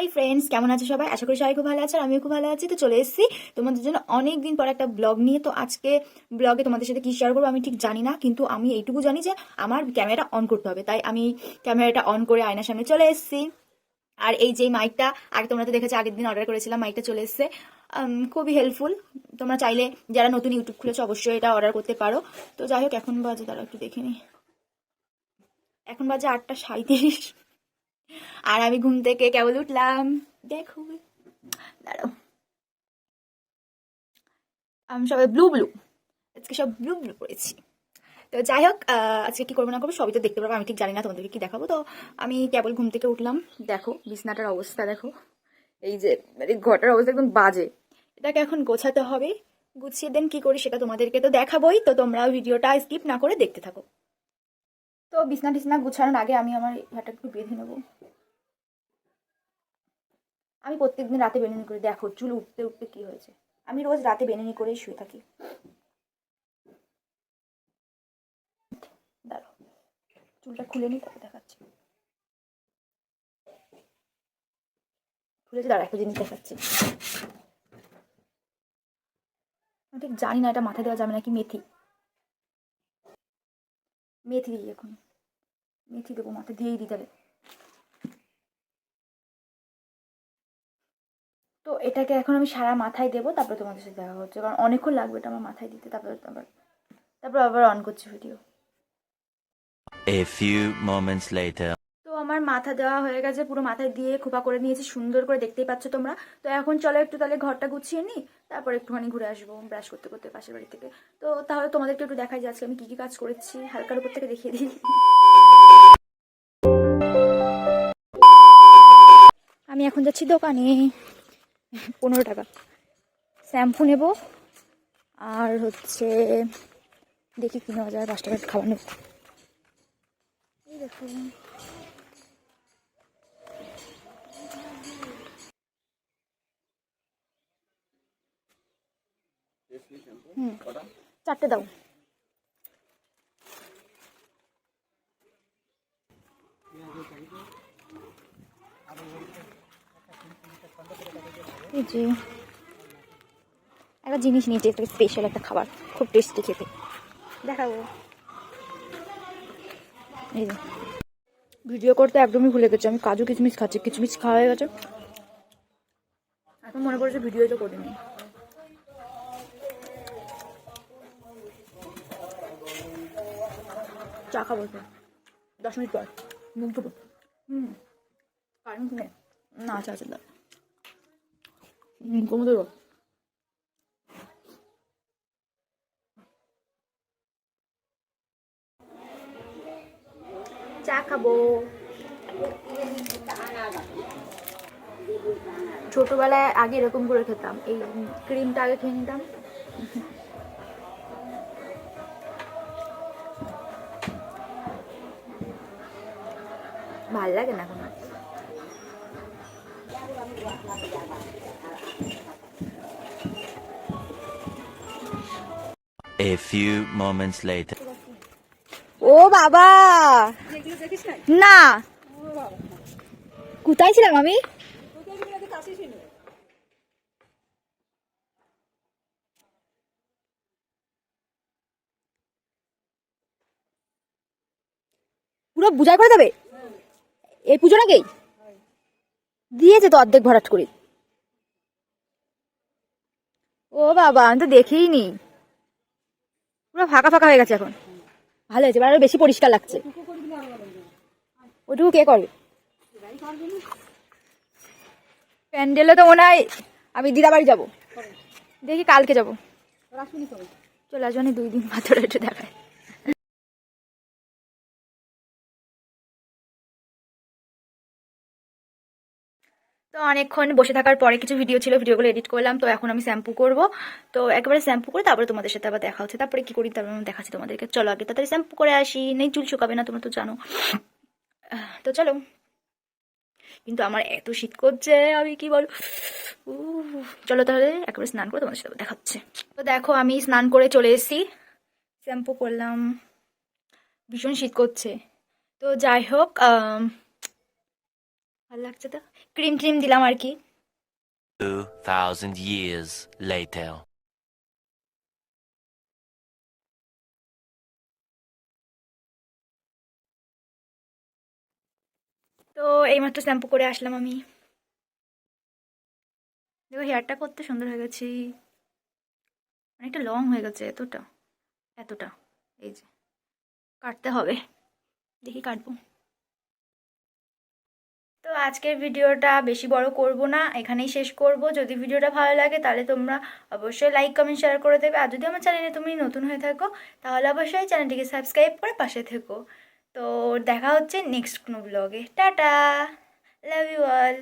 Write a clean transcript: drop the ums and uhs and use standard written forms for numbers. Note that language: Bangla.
হাই ফ্রেন্ডস, কেমন আছো সবাই? আশা করি সবাই খুব ভালো আছে আর আমিও খুব ভালো আছি। তো চলে এসেছি তোমাদের জন্য অনেক দিন পর একটা ব্লগ নিয়ে। তো আজকে ব্লগে তোমাদের সাথে কি শেয়ার করবো আমি ঠিক জানি না, কিন্তু আমি এইটুকু জানি যে আমার ক্যামেরাটা অন করতে হবে। তাই আমি ক্যামেরাটা অন করে আয়নার সামনে চলে এসেছি। আর এই যে মাইকটা, আগে তোমরা তো দেখেছো, আগের দিন অর্ডার করেছিলাম, মাইকটা চলে এসেছে। খুবই হেল্পফুল। তোমরা চাইলে যারা নতুন ইউটিউব খুলেছো অবশ্যই এটা অর্ডার করতে পারো। তো যাই হোক, এখন বাজে, তারা একটু দেখে নি, এখন বাজে 8:37। আর আমি ঘুম থেকে কেবল উঠলাম। দেখো, দাঁড়াও, আমি সবাই ব্লু ব্লু, আজকে সব ব্লু ব্লু করেছি। তো যাই হোক, আজকে কি করবো না করবো সবই তো দেখতে পারবো, আমি ঠিক জানি না তোমাদেরকে কি দেখাবো। তো আমি কেবল ঘুম থেকে উঠলাম, দেখো বিছনাটার অবস্থা দেখো, এই যে মানে ঘরটার অবস্থা একদম বাজে। এটাকে এখন গোছাতে হবে, গুছিয়ে দেন কি করি সেটা তোমাদেরকে তো দেখাবোই। তো তোমরা ভিডিওটা স্কিপ না করে দেখতে থাকো। তো বিছনা টিছনা গুছানোর আগে আমি আমার হেয়ারটা একটু বেঁধে নেবো। আমি প্রত্যেকদিন রাতে বেনুনি করি, দেখো চুল উঠতে উঠতে কি হয়েছে। আমি রোজ রাতে বেনুনি করেই শুয়ে থাকি। দাঁড়াও, চুলটা খুলে নিই, তারপর দেখাচ্ছি। খুলেছে, দাঁড়া একটা জিনিস দেখাচ্ছি। আমি ঠিক জানি না এটা মাথায় দেওয়া যাবে নাকি। মেথি, মেথি দিই এখন, মেথি দেবো মাথায়, দিয়েই দিই তাহলে। তো এটাকে এখন আমি সারা মাথায় দেবো, তারপরে তোমাদের সাথে দেখা হচ্ছে, কারণ অনেকক্ষণ লাগবে এটা আমার মাথায় দিতে। তারপরে আবার আবার অন করছি video. A few moments later. তো আমার মাথা দেওয়া হয়ে গেছে, পুরো মাথায় দিয়ে খোপা করে নিয়েছি সুন্দর করে, দেখতেই পাচ্ছ তোমরা। তো এখন চলো একটু তাহলে ঘরটা গুছিয়ে নিই, তারপর একটুখানি ঘুরে আসবো ব্রাশ করতে করতে পাশের বাড়ি থেকে। তো তাহলে তোমাদেরকে একটু দেখাই যাচ্ছে আমি কি কি কাজ করেছি, হালকার উপর থেকে দেখিয়ে দিই। আমি এখন যাচ্ছি দোকানে, 15 টাকা শ্যাম্পু নেব, আর হচ্ছে দেখি কি নেওয়া যায়, 5 টাকার খাবার নেব। এই দেখো, হুম, 4টে দাও। এই যে একটা জিনিস নিয়েছি, একটা স্পেশাল একটা খাবার, খুব টেস্টি খেতে, দেখাবো। এই যে ভিডিও করতে একদমই ভুলে গেছি, আমি কাজু কিচমিচ খাচ্ছি, কিচমিচ খাওয়া হয়ে গেছে, এখন মনে করছে ভিডিও তো করিনি। চা খাবো তো 10 মিনিট পর, মুখ ধুবো। হুম, কারেন্ট নেই না, আচ্ছা আচ্ছা, কমে দেবো। চা খাবো। ছোটবেলায় আগে এরকম করে খেতাম, এই ক্রিমটা আগে খেয়ে নিতাম। ভাল লাগে না এখন। A few moments later. ও বাবা, না কোথায় ছিলাম আমি? পুরো বুঝাই করে দেবে এই পুজো নাকি? দিয়েছে তো অর্ধেক ভরাট করে। ও বাবা, আমি তো দেখেই নি, পুরো ফাঁকা ফাঁকা হয়ে গেছে এখন। ভালো হয়েছে, এবার আরো বেশি পরিষ্কার লাগছে। ওটুকু কে করবে? প্যান্ডেলে তো মনে হয় আমি দিদা বাড়ি যাবো, দেখি কালকে যাবো। চলে আসবো 2 দিন মাত্র, একটু দেখায়। তো অনেকক্ষণ বসে থাকার পরে কিছু ভিডিও ছিল, ভিডিওগুলো এডিট করলাম। তো এখন আমি শ্যাম্পু করব। তো একেবারে শ্যাম্পু করে তারপরে তোমাদের সাথে আবার দেখা হচ্ছে, তারপরে কি করি তারপরে আমি দেখাচ্ছি তোমাদেরকে। চলো আগে তাড়াতাড়ি শ্যাম্পু করে আসি, নেই চুল শুকাবে না, তোমরা তো জানো। তো চলো, কিন্তু আমার এত শীত করছে, আমি কি বল। চলো তাহলে একেবারে স্নান করে তোমাদের সাথে দেখাচ্ছে। তো দেখো আমি স্নান করে চলে এসেছি, শ্যাম্পু করলাম, ভীষণ শীত করছে। তো যাই হোক, ভালো লাগছে তো, ক্রিম ট্রিম দিলাম আর কি। 2,000 years later. তো এইমাত্র শ্যাম্পু করে আসলাম আমি। দেখো হেয়ারটা কত সুন্দর হয়ে গেছে, অনেকটা লং হয়ে গেছে, এতটা এতটা। এই যে কাটতে হবে, দেখি কাটবো। তো আজকের ভিডিওটা বেশি বড় করব না, এখানেই শেষ করব। যদি ভিডিওটা ভালো লাগে তাহলে তোমরা অবশ্যই লাইক কমেন্ট শেয়ার করে দেবে, আর যদি আমার চ্যানেলে তুমি নতুন হয়ে থাকো তাহলে অবশ্যই চ্যানেলটিকে সাবস্ক্রাইব করে পাশে থেকো। তো দেখা হচ্ছে নেক্সট কোনো ব্লগে। Tata, love you all.